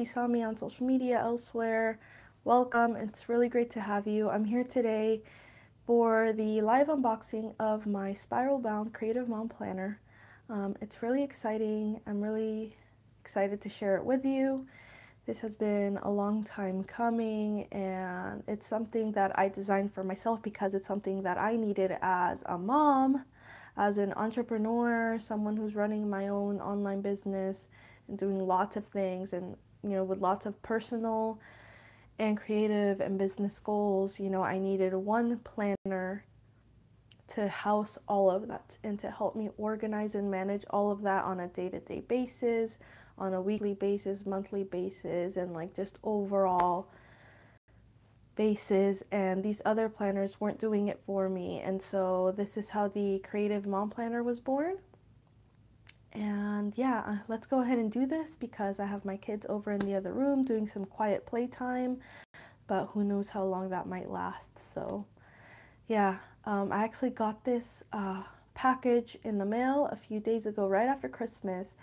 you saw me on social media elsewhere, welcome. It's really great to have you. I'm here today for the live unboxing of my Spiral Bound Creative Mom Planner. It's really exciting. I'm really excited to share it with you. This has been a long time coming, and it's something that I designed for myself because it's something that I needed as a mom, as an entrepreneur, someone who's running my own online business and doing lots of things, and with lots of personal and creative and business goals. I needed one planner to house all of that and to help me organize and manage all of that on a day-to-day basis, on a weekly basis, monthly basis, and just overall basis. And these other planners weren't doing it for me, and so this is how the Creative Mom Planner was born. And yeah, let's go ahead and do this because I have my kids over in the other room doing some quiet playtime, but who knows how long that might last. So yeah, I actually got this package in the mail a few days ago, right after Christmas,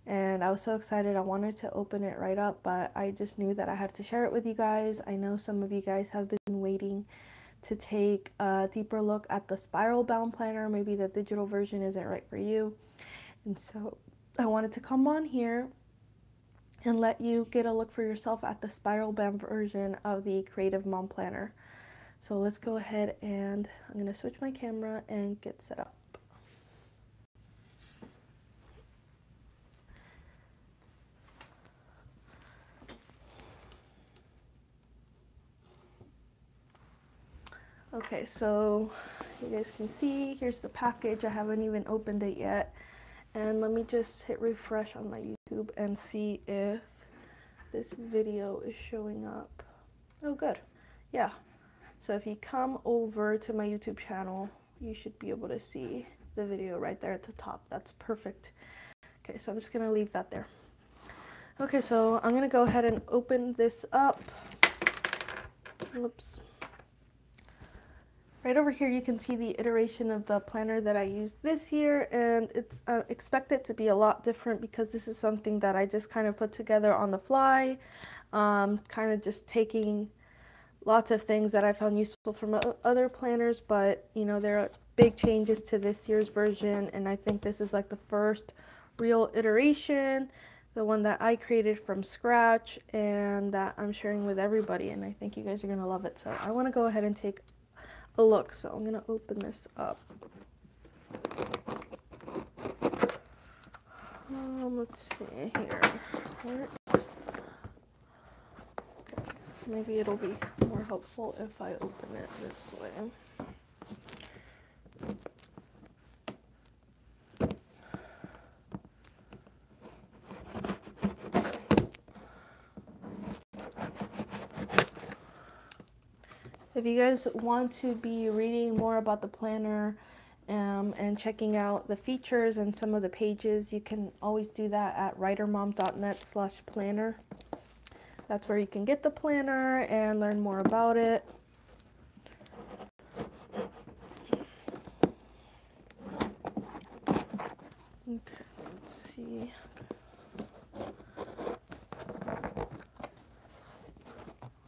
and I was so excited. I wanted to open it right up, but I just knew that I had to share it with you guys. I know some of you guys have been waiting to take a deeper look at the Spiral Bound Planner. Maybe the digital version isn't right for you. And so I wanted to come on here and let you get a look for yourself at the Spiral Bound version of the Creative Mom Planner. So let's go ahead, and I'm going to switch my camera and get set up. Okay, so you guys can see, here's the package. I haven't even opened it yet. And let me just hit refresh on my YouTube and see if this video is showing up. Oh, good. Yeah. So if you come over to my YouTube channel, you should be able to see the video right there at the top. That's perfect. Okay, so I'm just going to leave that there. Okay, so I'm going to go ahead and open this up. Whoops. Right over here you can see the iteration of the planner that I used this year, and it's expected to be a lot different because this is something that I just kind of put together on the fly, kind of just taking lots of things that I found useful from other planners, but there are big changes to this year's version, and I think this is like the first real iteration, the one that I created from scratch and that I'm sharing with everybody, and I think you guys are going to love it. So I want to go ahead and take a look. So I'm going to open this up. Let's see here. Okay. Maybe it'll be more helpful if I open it this way. If you guys want to be reading more about the planner and checking out the features and some of the pages, you can always do that at writermom.net/planner. That's where you can get the planner and learn more about it. Okay, let's see.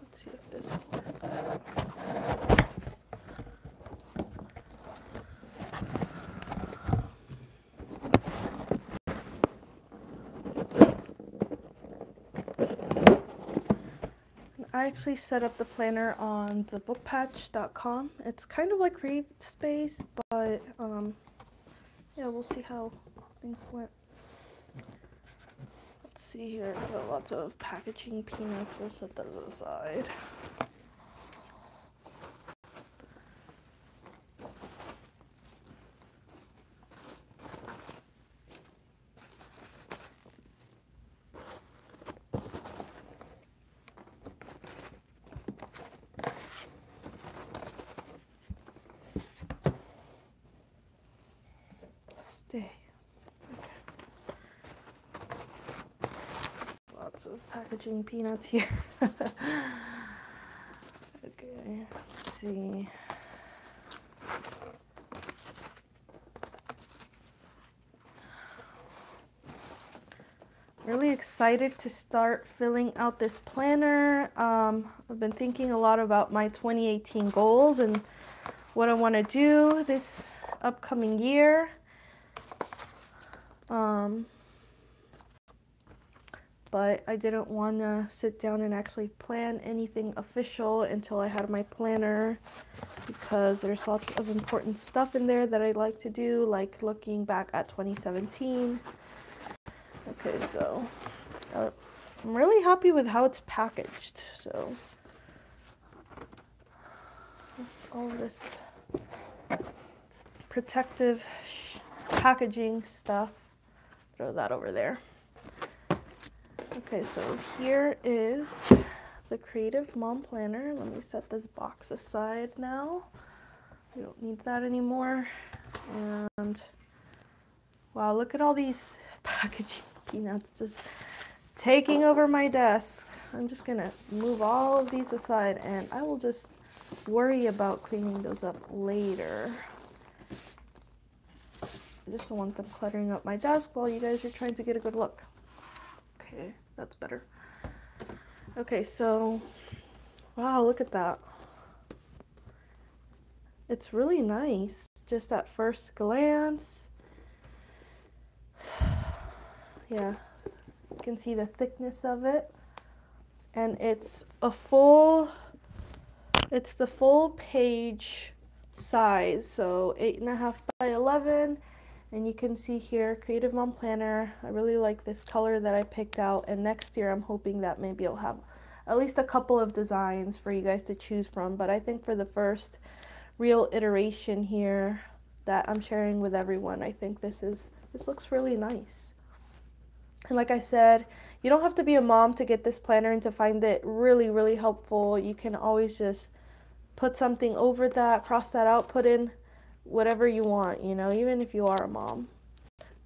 Let's see if this works. I actually set up the planner on the bookpatch.com. It's kind of like CreateSpace, but yeah, we'll see how things went. Let's see here. So lots of packaging peanuts. We'll set that aside. Stay. Okay. Lots of packaging peanuts here. Okay, let's see. I'm Really excited to start filling out this planner. I've been thinking a lot about my 2018 goals and what I want to do this upcoming year. But I didn't want to sit down and actually plan anything official until I had my planner, because there's lots of important stuff in there that I'd like to do, like looking back at 2017. Okay, so I'm really happy with how it's packaged. So all this protective packaging stuff, throw that over there. Okay, so here is the Creative Mom Planner. Let me set this box aside now. We don't need that anymore. And wow, look at all these packaging peanuts just taking over my desk. I'm just gonna move all of these aside and I will just worry about cleaning those up later. I just don't want them cluttering up my desk while you guys are trying to get a good look. Okay, that's better. Okay, so wow, look at that. It's really nice just at first glance. Yeah, you can see the thickness of it, and it's the full page size, so 8.5 by 11. And you can see here, Creative Mom Planner. I really like this color that I picked out, and next year I'm hoping that maybe I'll have at least a couple of designs for you guys to choose from. But I think for the first real iteration here that I'm sharing with everyone, I think this looks really nice. And like I said, you don't have to be a mom to get this planner and to find it really, really helpful. You can always just put something over that, cross that out, put in whatever you want, you know, even if you are a mom.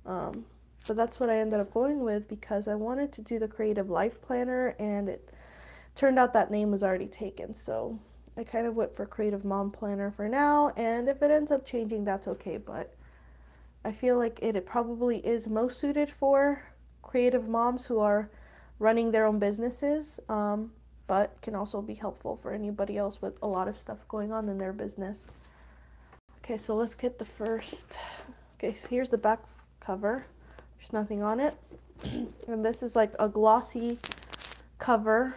But that's what I ended up going with because I wanted to do the Creative Life Planner, and it turned out that name was already taken. So I kind of went for Creative Mom Planner for now, and if it ends up changing, that's okay. But I feel like it probably is most suited for creative moms who are running their own businesses, but can also be helpful for anybody else with a lot of stuff going on in their business. Okay, so let's get the first. Okay, so here's the back cover. There's nothing on it. And this is like a glossy cover.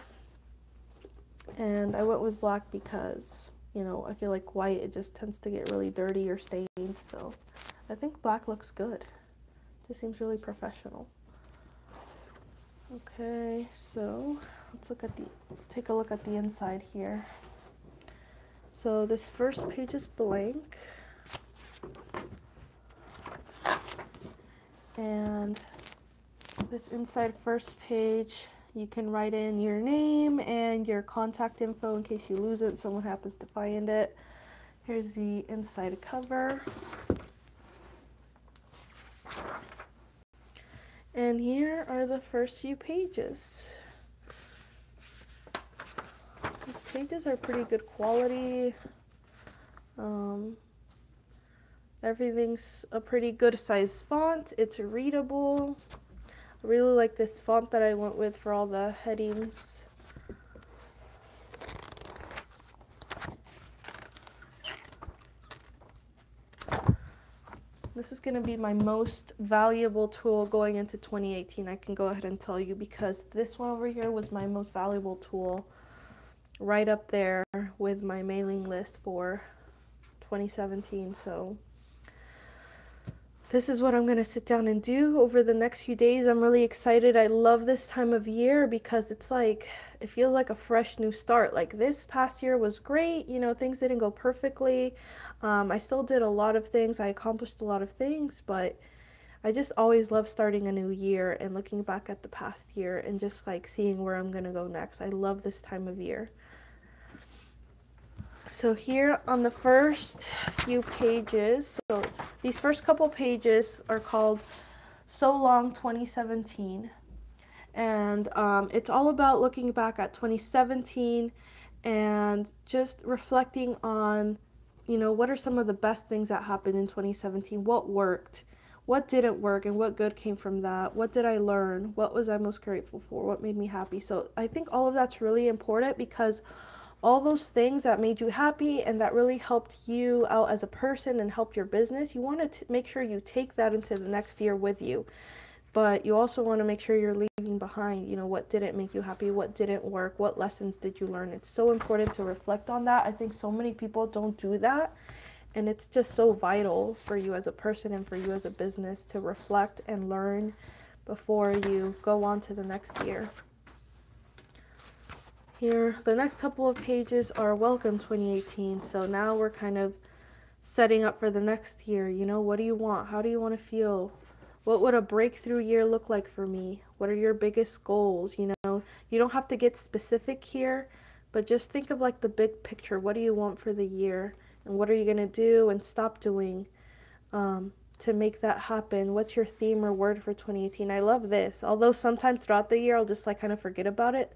And I went with black because, you know, I feel like white, it just tends to get really dirty or stained. So I think black looks good. It just seems really professional. Okay, so let's take a look at the inside here. So this first page is blank. And this inside first page, you can write in your name and your contact info in case you lose it and someone happens to find it. Here's the inside cover. And here are the first few pages. These pages are pretty good quality. Everything's a pretty good size font. It's readable. I really like this font that I went with for all the headings. This is going to be my most valuable tool going into 2018. I can go ahead and tell you, because this one over here was my most valuable tool, right up there with my mailing list for 2017. So this is what I'm going to sit down and do over the next few days. I'm really excited. I love this time of year because it's like, it feels like a fresh new start. Like this past year was great. You know, things didn't go perfectly. I still did a lot of things. I accomplished a lot of things, but I just always love starting a new year and looking back at the past year and just like seeing where I'm going to go next. I love this time of year. So here on the first few pages, so these first couple pages are called So Long 2017. And it's all about looking back at 2017 and just reflecting on, you know, what are some of the best things that happened in 2017? What worked? what didn't work and what good came from that? What did I learn? What was I most grateful for? What made me happy? So I think all of that's really important, because all those things that made you happy and that really helped you out as a person and helped your business, you want to make sure you take that into the next year with you. But you also want to make sure you're leaving behind, you know, what didn't make you happy, what didn't work, what lessons did you learn. It's so important to reflect on that. I think so many people don't do that. And it's just so vital for you as a person and for you as a business to reflect and learn before you go on to the next year. Here, the next couple of pages are Welcome 2018. So now we're kind of setting up for the next year. You know, what do you want? How do you want to feel? What would a breakthrough year look like for me? What are your biggest goals? You know, you don't have to get specific here, but just think of like the big picture. What do you want for the year? And what are you going to do and stop doing to make that happen? What's your theme or word for 2018? I love this. Although sometimes throughout the year, I'll just like kind of forget about it.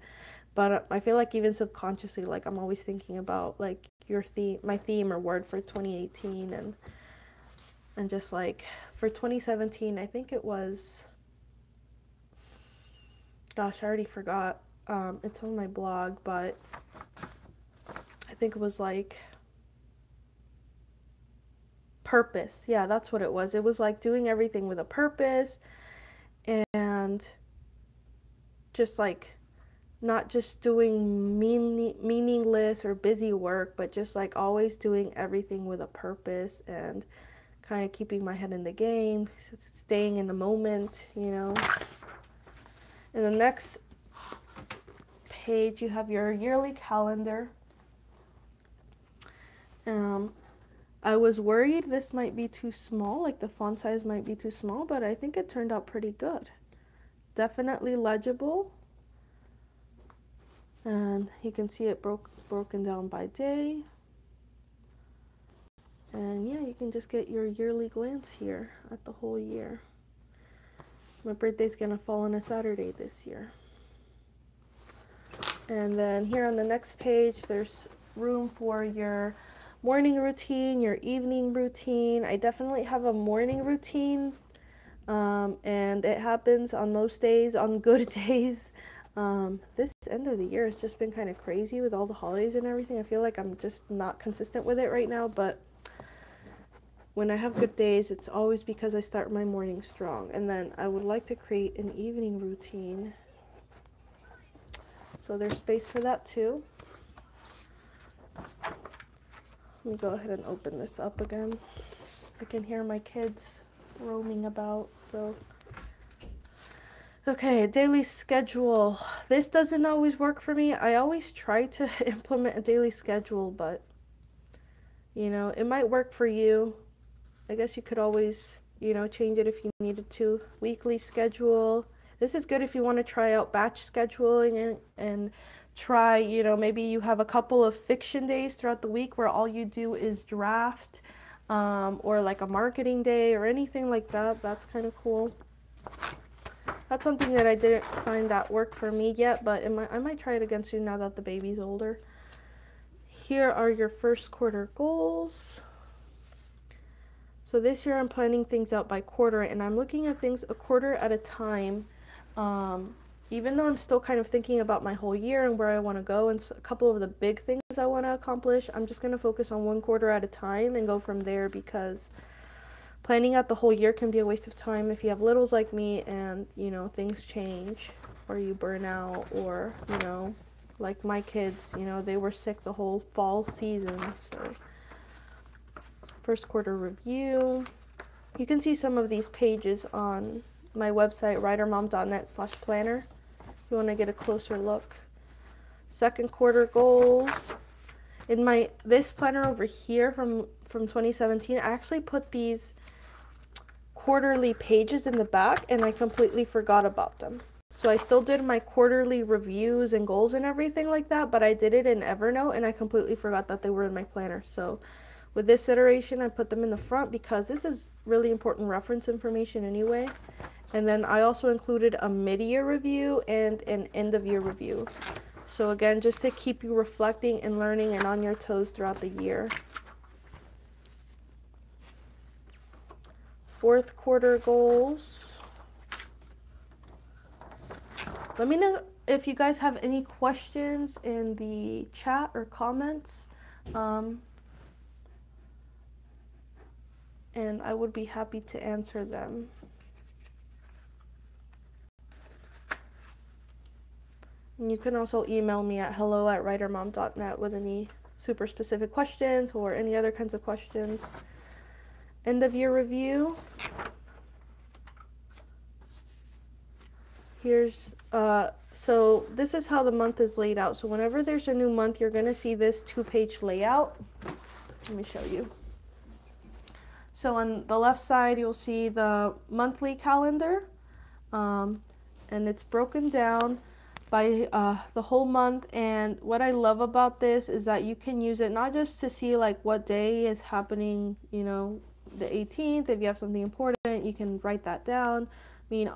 But I feel like even subconsciously, like I'm always thinking about like your theme, my theme or word for 2018, and just like for 2017, I think it was, gosh, I already forgot. It's on my blog, but I think it was like purpose. Yeah, that's what it was. It was like doing everything with a purpose, and just like not just doing meaningless or busy work, but just like always doing everything with a purpose and kind of keeping my head in the game, staying in the moment, you know. In the next page, you have your yearly calendar. I was worried this might be too small, like the font size might be too small, but I think it turned out pretty good. Definitely legible. And you can see it broken down by day. And yeah, you can just get your yearly glance here at the whole year. My birthday's gonna fall on a Saturday this year. And then here on the next page, there's room for your morning routine, your evening routine. I definitely have a morning routine, and it happens on most days, on good days. This end of the year has just been kind of crazy with all the holidays and everything. I feel like I'm just not consistent with it right now, but when I have good days, it's always because I start my morning strong. And then I would like to create an evening routine, so there's space for that too. Let me go ahead and open this up again. I can hear my kids roaming about, so. Okay, daily schedule. This doesn't always work for me. I always try to implement a daily schedule, but, you know, it might work for you. I guess you could always, you know, change it if you needed to. Weekly schedule. This is good if you want to try out batch scheduling and try, you know, maybe you have a couple of fiction days throughout the week where all you do is draft, or like a marketing day or anything like that. That's kind of cool. That's something that I didn't find that worked for me yet, but I might try it again soon now that the baby's older. Here are your first quarter goals. So this year I'm planning things out by quarter, and I'm looking at things a quarter at a time. Even though I'm still kind of thinking about my whole year and where I want to go and a couple of the big things I want to accomplish, I'm just going to focus on one quarter at a time and go from there, because planning out the whole year can be a waste of time if you have littles like me and, you know, things change or you burn out, or, you know, like my kids, you know, they were sick the whole fall season. So first quarter review. You can see some of these pages on my website, writermom.net/planner, if you want to get a closer look. Second quarter goals. In this planner over here from 2017, I actually put these quarterly pages in the back and I completely forgot about them. So I still did my quarterly reviews and goals and everything like that, but I did it in Evernote and I completely forgot that they were in my planner. So with this iteration, I put them in the front because this is really important reference information anyway. And then I also included a mid-year review and an end-of-year review. So again, just to keep you reflecting and learning and on your toes throughout the year. fourth quarter goals. Let me know if you guys have any questions in the chat or comments. And I would be happy to answer them. And you can also email me at hello@writermom.net with any super specific questions or any other kinds of questions. End of year review. Here's, so this is how the month is laid out. So whenever there's a new month, you're going to see this 2-page layout. Let me show you. So on the left side, you'll see the monthly calendar, and it's broken down by the whole month. And what I love about this is that you can use it not just to see like what day is happening, you know, the 18th. If you have something important, you can write that down. I mean,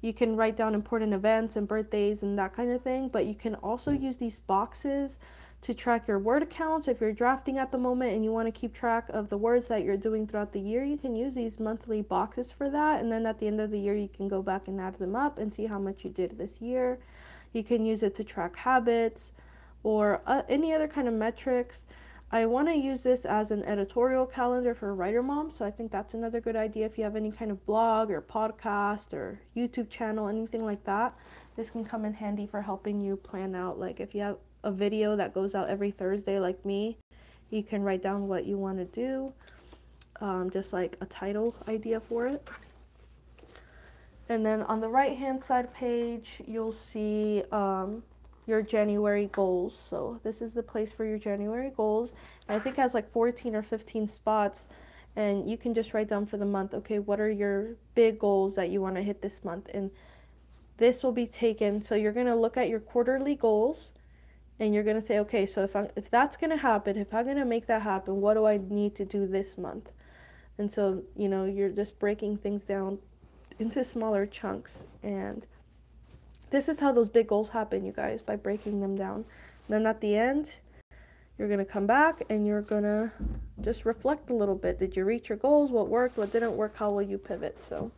you can write down important events and birthdays and that kind of thing, but you can also use these boxes to track your word counts. If you're drafting at the moment and you want to keep track of the words that you're doing throughout the year, you can use these monthly boxes for that. And then at the end of the year, you can go back and add them up and see how much you did this year. You can use it to track habits or any other kind of metrics. I want to use this as an editorial calendar for Writer Mom, so I think that's another good idea. If you have any kind of blog or podcast or YouTube channel, anything like that, this can come in handy for helping you plan out. Like if you have a video that goes out every Thursday like me, you can write down what you want to do, just like a title idea for it. And then on the right hand side page, you'll see your January goals. So this is the place for your January goals. I think it has like 14 or 15 spots, and you can just write down for the month, okay, what are your big goals that you want to hit this month? And this will be taken, so you're going to look at your quarterly goals and you're going to say, okay, so if that's going to happen, if I'm going to make that happen, what do I need to do this month? And so, you know, you're just breaking things down into smaller chunks, and this is how those big goals happen, you guys, by breaking them down. And then at the end, you're going to come back and you're going to just reflect a little bit. Did you reach your goals? What worked? What didn't work? How will you pivot? So,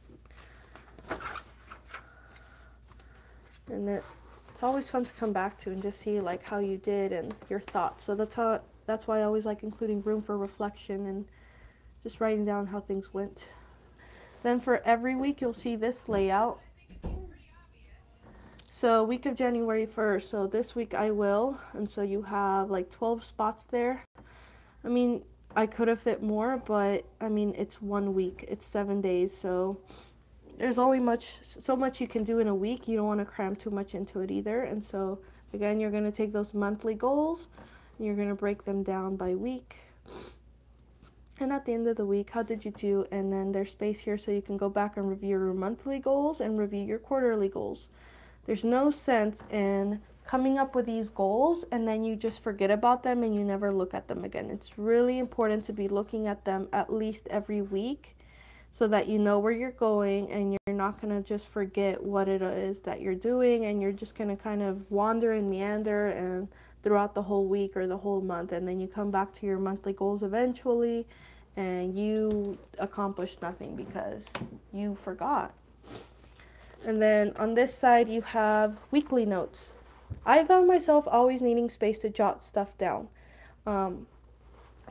and it's always fun to come back to and just see like how you did and your thoughts. So that's why I always like including room for reflection and just writing down how things went. Then for every week, you'll see this layout. So week of January 1st, so this week I will, and so you have like 12 spots there. I mean, I could have fit more, but I mean, it's 1 week, it's 7 days, so there's only so much you can do in a week. You don't want to cram too much into it either. And so again, you're going to take those monthly goals and you're going to break them down by week. And at the end of the week, how did you do? And then there's space here so you can go back and review your monthly goals and review your quarterly goals. There's no sense in coming up with these goals and then you just forget about them and you never look at them again. It's really important to be looking at them at least every week so that you know where you're going and you're not going to just forget what it is that you're doing, and you're just going to kind of wander and meander and throughout the whole week or the whole month, and then you come back to your monthly goals eventually and you accomplished nothing because you forgot. And then on this side, you have weekly notes. I found myself always needing space to jot stuff down.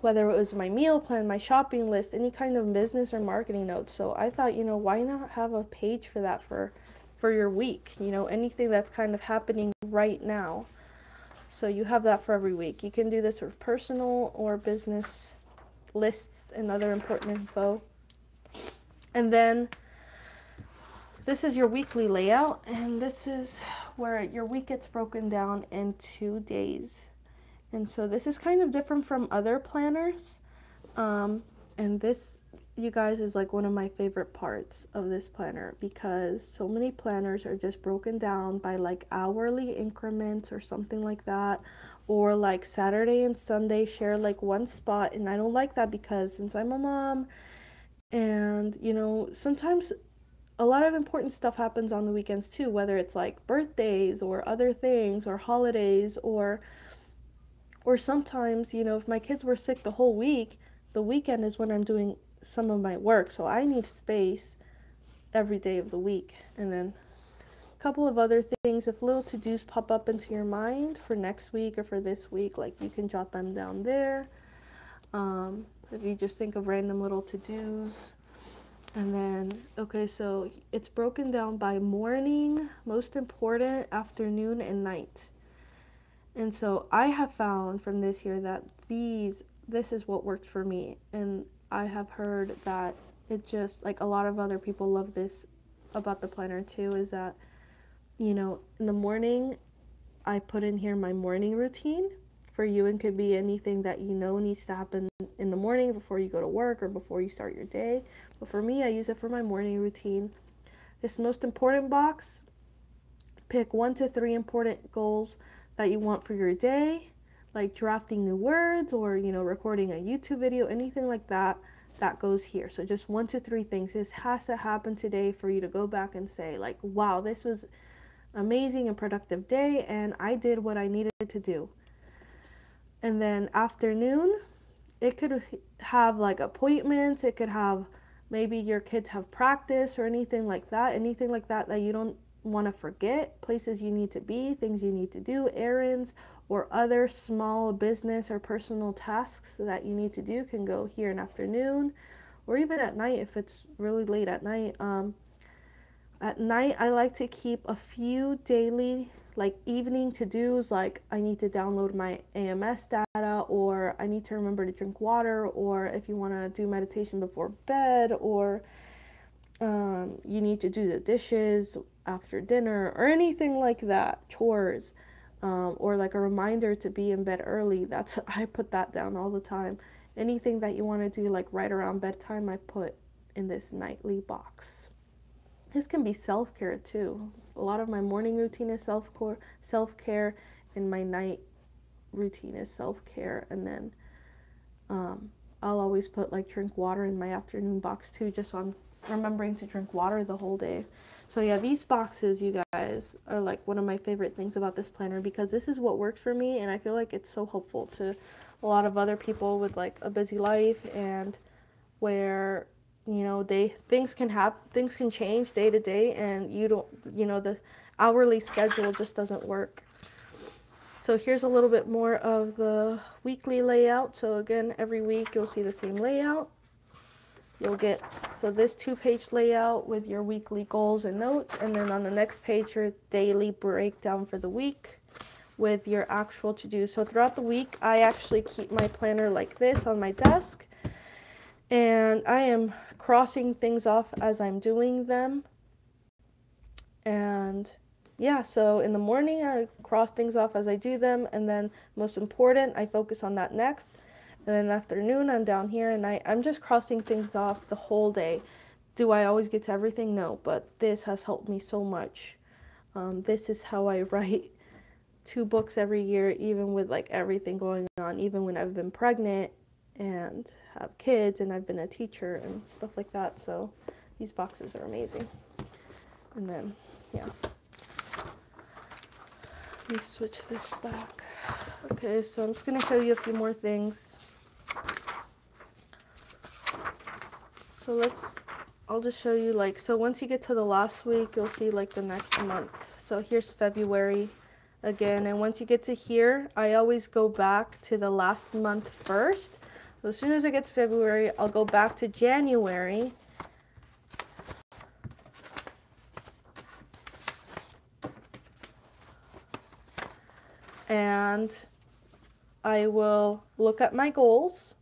Whether it was my meal plan, my shopping list, any kind of business or marketing notes. So I thought, you know, why not have a page for that for your week? You know, anything that's kind of happening right now. So you have that for every week. You can do this with personal or business lists and other important info. And then this is your weekly layout, and this is where your week gets broken down into days. And so this is kind of different from other planners. And this, you guys, is like one of my favorite parts of this planner, because so many planners are just broken down by like hourly increments or something like that, or like Saturday and Sunday share like one spot. And I don't like that, because since I'm a mom and, you know, sometimes a lot of important stuff happens on the weekends too, whether it's like birthdays or other things or holidays, or sometimes, you know, if my kids were sick the whole week, the weekend is when I'm doing some of my work, so I need space every day of the week. And then a couple of other things, if little to-dos pop up into your mind for next week or for this week, like you can jot them down there. If you just think of random little to-dos. And then, okay, so it's broken down by morning, most important, afternoon, and night. And so I have found from this year that this is what worked for me. And I have heard that it just, like, a lot of other people love this about the planner too, is that, you know, in the morning, I put in here my morning routine. For you, it could be anything that you know needs to happen in the morning before you go to work or before you start your day. But for me, I use it for my morning routine. This most important box, pick 1 to 3 important goals that you want for your day, like drafting new words or, you know, recording a YouTube video, anything like that, that goes here. So just 1 to 3 things. This has to happen today for you to go back and say, like, wow, this was amazing and productive day, and I did what I needed to do. And then afternoon, it could have like appointments, it could have maybe your kids have practice or anything like that that you don't want to forget, places you need to be, things you need to do, errands, or other small business or personal tasks that you need to do can go here in afternoon, or even at night if it's really late at night. At night, I like to keep a few daily, like evening to-dos, like I need to download my AMS data, or I need to remember to drink water, or if you want to do meditation before bed, or you need to do the dishes after dinner, or anything like that, chores, or like a reminder to be in bed early. I put that down all the time. Anything that you want to do like right around bedtime, I put in this nightly box. This can be self-care too. A lot of my morning routine is self-care, and my night routine is self-care. And then I'll always put like drink water in my afternoon box too, just so I'm remembering to drink water the whole day. So yeah, these boxes, you guys, are like one of my favorite things about this planner, because this is what works for me, and I feel like it's so helpful to a lot of other people with like a busy life, and where, you know, things can change day to day, and the hourly schedule just doesn't work. So here's a little bit more of the weekly layout. So again, every week you'll see the same layout. You'll get, so this 2-page layout with your weekly goals and notes, and then on the next page your daily breakdown for the week with your actual to-do. So throughout the week, I actually keep my planner like this on my desk, and I am crossing things off as I'm doing them. And yeah, so in the morning I cross things off as I do them, and then most important, I focus on that next. And then in the afternoon, I'm down here, and I'm just crossing things off the whole day. Do I always get to everything? No, but this has helped me so much. This is how I write 2 books every year, even with like everything going on, even when I've been pregnant and have kids, and I've been a teacher and stuff like that. So these boxes are amazing. And then, yeah. Let me switch this back. Okay, so I'm just going to show you a few more things. So I'll just show you, like, so once you get to the last week, you'll see like the next month. So here's February again, and once you get to here, I always go back to the last month first. So as soon as I get to February, I'll go back to January. And I will look at my goals,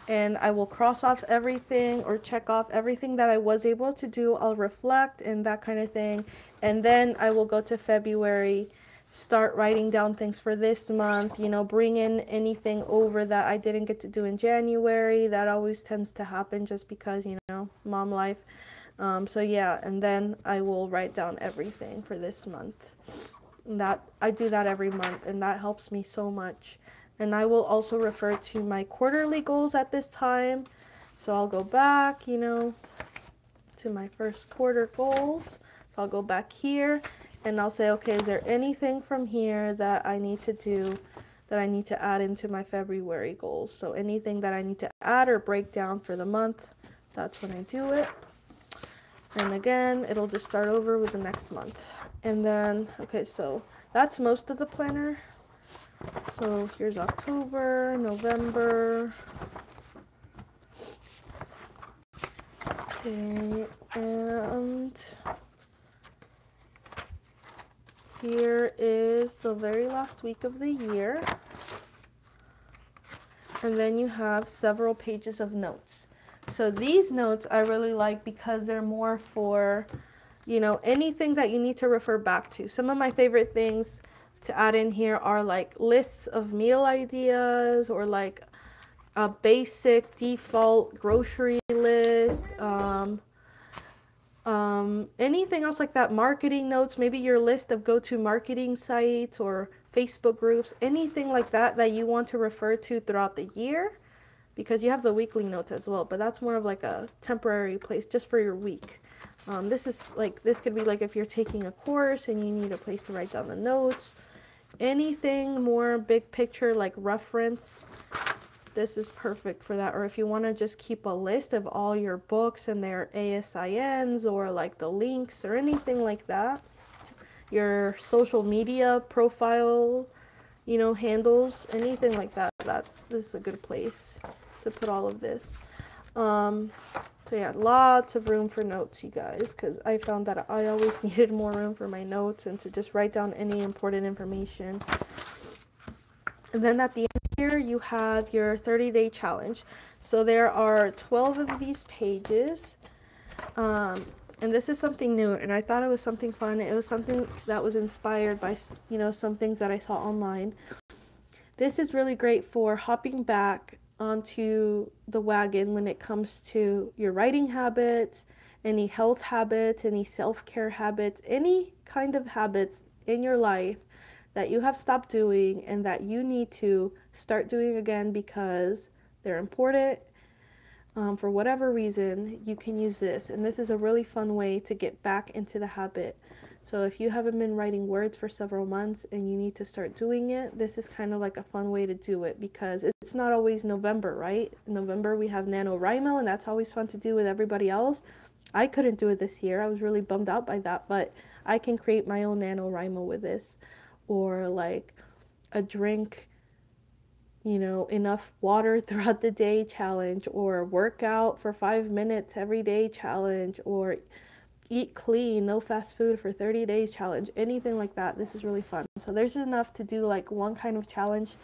and I will cross off everything or check off everything that I was able to do. I'll reflect and that kind of thing. And then I will go to February, start writing down things for this month, you know, bring in anything over that I didn't get to do in January. That always tends to happen just because, you know, mom life. So yeah, and then I will write down everything for this month. That I do that every month, and that helps me so much. And I will also refer to my quarterly goals at this time. So I'll go back, you know, to my first quarter goals. So I'll go back here, and I'll say, okay, is there anything from here that I need to do that I need to add into my February goals. So anything that I need to add or break down for the month, that's when I do it. And again, it'll just start over with the next month. And then, okay, so that's most of the planner. So here's October, November. Okay, and here is the very last week of the year. And then you have several pages of notes. So these notes I really like because they're more for, you know, anything that you need to refer back to. Some of my favorite things to add in here are like lists of meal ideas, or like a basic default grocery list, anything else like that, marketing notes, maybe your list of go-to marketing sites or Facebook groups, anything like that that you want to refer to throughout the year, because you have the weekly notes as well, but that's more of like a temporary place just for your week. This could be like if you're taking a course and you need a place to write down the notes. Anything more big picture, like reference, this is perfect for that. Or if you want to just keep a list of all your books and their ASINs, or like the links or anything like that. Your social media profile, you know, handles, anything like that. This is a good place to put all of this. So yeah, lots of room for notes, you guys, because I found that I always needed more room for my notes and to just write down any important information. And then at the end here, you have your 30-day challenge. So there are 12 of these pages. And this is something new, and I thought it was something fun. It was something that was inspired by, you know, some things that I saw online. This is really great for hopping back onto the wagon when it comes to your writing habits, any health habits, any self-care habits, any kind of habits in your life that you have stopped doing and that you need to start doing again because they're important. For whatever reason, you can use this, and this is a really fun way to get back into the habit. So if you haven't been writing words for several months and you need to start doing it, this is kind of like a fun way to do it, because it's not always November, right? In November we have NaNoWriMo, and that's always fun to do with everybody else. I couldn't do it this year. I was really bummed out by that, but I can create my own NaNoWriMo with this. Or like a drink, you know, enough water throughout the day challenge, or workout for 5 minutes every day challenge, or eat clean, no fast food for 30 days challenge, anything like that. This is really fun. So there's enough to do like one kind of challenge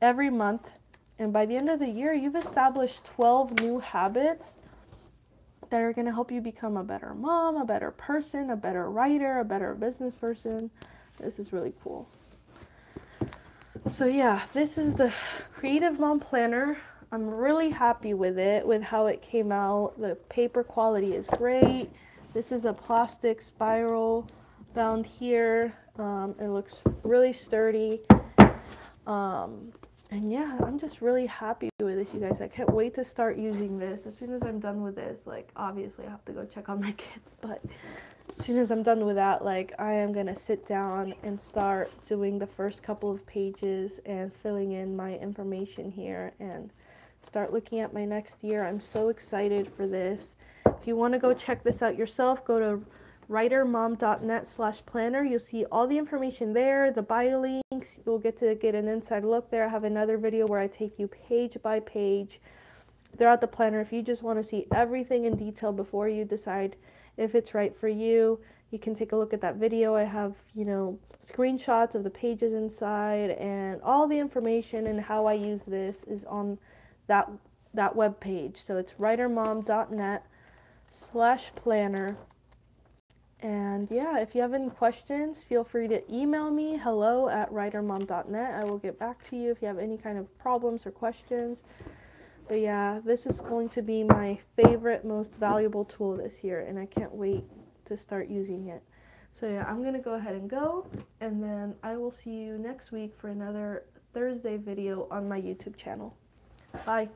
every month, and by the end of the year you've established 12 new habits that are going to help you become a better mom, a better person, a better writer, a better business person. This is really cool. So yeah, this is the Creative Mom Planner. I'm really happy with it, with how it came out. The paper quality is great. This is a plastic spiral bound here. It looks really sturdy. And yeah, I'm just really happy with this, you guys. I can't wait to start using this. As soon as I'm done with this, like, obviously I have to go check on my kids, but as soon as I'm done with that, like, I am gonna sit down and start doing the first couple of pages and filling in my information here and start looking at my next year. I'm so excited for this. If you want to go check this out yourself, go to writermom.net/planner. You'll see all the information there, the bio links. You'll get to get an inside look there. I have another video where I take you page by page throughout the planner. If you just want to see everything in detail before you decide if it's right for you, you can take a look at that video. I have, you know, screenshots of the pages inside, and all the information and how I use this is on that web page. So it's writermom.net/planner. And yeah, if you have any questions, feel free to email me, hello@writermom.net. I will get back to you if you have any kind of problems or questions. But yeah, this is going to be my favorite, most valuable tool this year, and I can't wait to start using it. So yeah, I'm going to go ahead and go, and then I will see you next week for another Thursday video on my YouTube channel. Bye.